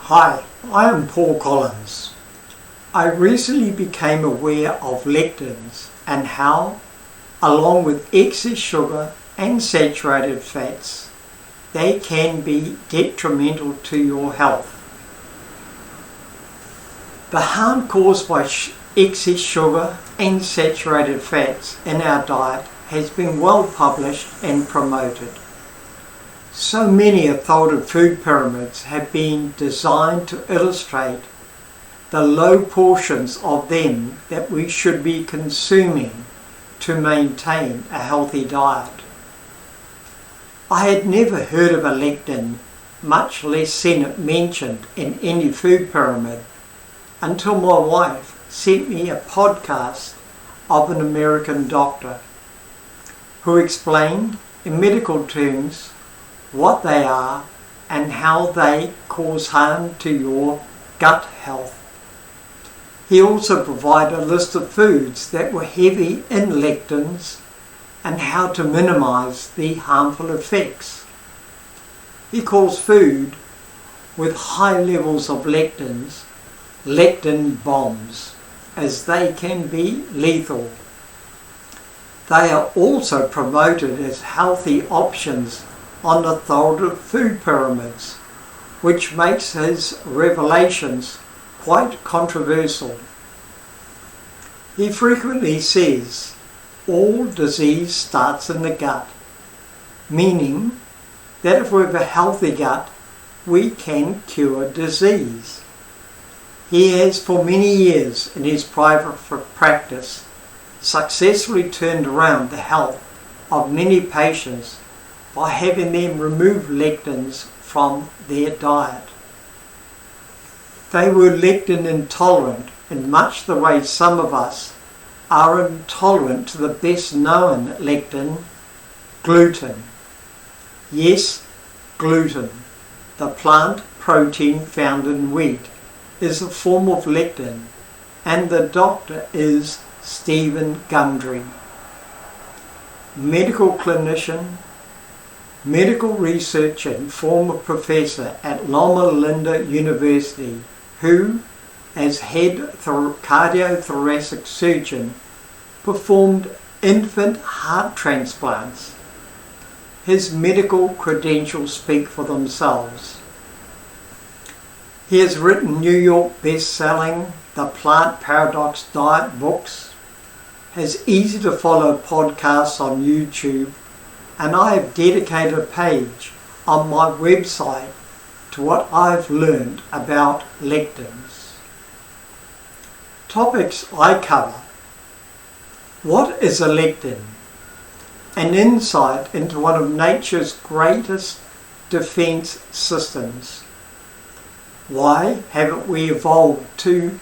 Hi, I am Paul Collins. I recently became aware of lectins and how, along with excess sugar and saturated fats, they can be detrimental to your health. The harm caused by excess sugar and saturated fats in our diet has been well published and promoted. So many authoritative food pyramids have been designed to illustrate the low portions of them that we should be consuming to maintain a healthy diet. I had never heard of a lectin, much less seen it mentioned in any food pyramid, until my wife sent me a podcast of an American doctor who explained in medical terms what they are and how they cause harm to your gut health. He also provided a list of foods that were heavy in lectins and how to minimize the harmful effects. He calls food with high levels of lectins lectin bombs, as they can be lethal. They are also promoted as healthy options on authoritative food pyramids, which makes his revelations quite controversial. He frequently says all disease starts in the gut, meaning that if we have a healthy gut, we can cure disease. He has for many years in his private practice successfully turned around the health of many patients by having them remove lectins from their diet. They were lectin intolerant in much the way some of us are intolerant to the best known lectin, gluten. Yes, gluten, the plant protein found in wheat, is a form of lectin, and the doctor is Stephen Gundry, medical clinician, medical researcher and former professor at Loma Linda University, who, as head cardiothoracic surgeon, performed infant heart transplants. His medical credentials speak for themselves. He has written New York best-selling The Plant Paradox Diet books, has easy-to-follow podcasts on YouTube, and I have dedicated a page on my website to what I've learned about lectins. Topics I cover: what is a lectin? An insight into one of nature's greatest defense systems. Why haven't we evolved to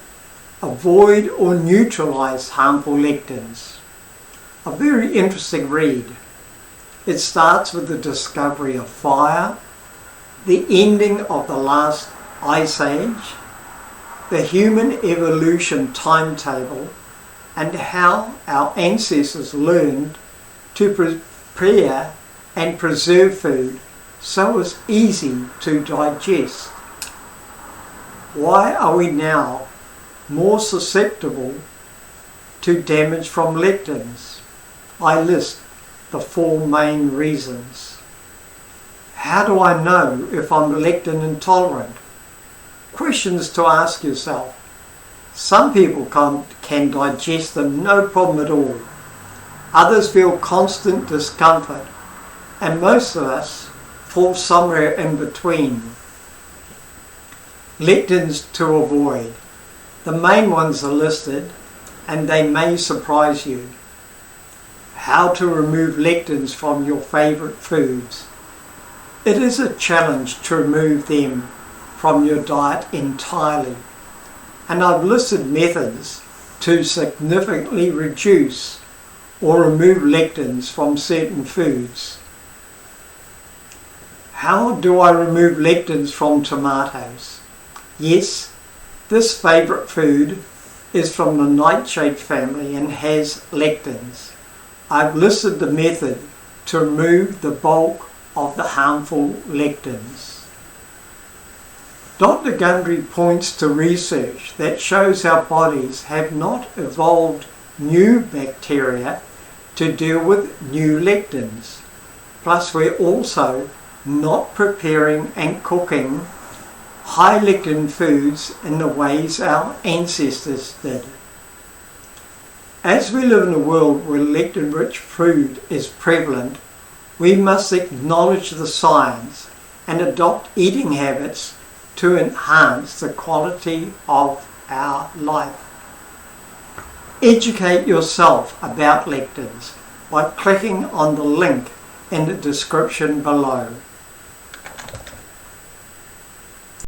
avoid or neutralize harmful lectins? A very interesting read. It starts with the discovery of fire, the ending of the last ice age, the human evolution timetable, and how our ancestors learned to prepare and preserve food so it's easy to digest. Why are we now more susceptible to damage from lectins? I list the four main reasons. How do I know if I'm lectin intolerant? Questions to ask yourself. Some people can digest them no problem at all. Others feel constant discomfort, and most of us fall somewhere in between. Lectins to avoid. The main ones are listed, and they may surprise you. How to remove lectins from your favourite foods. It is a challenge to remove them from your diet entirely, and I've listed methods to significantly reduce or remove lectins from certain foods. How do I remove lectins from tomatoes? Yes, this favourite food is from the nightshade family and has lectins. I've listed the method to remove the bulk of the harmful lectins. Dr. Gundry points to research that shows our bodies have not evolved new bacteria to deal with new lectins. Plus, we're also not preparing and cooking high lectin foods in the ways our ancestors did. As we live in a world where lectin-rich food is prevalent, we must acknowledge the science and adopt eating habits to enhance the quality of our life. Educate yourself about lectins by clicking on the link in the description below.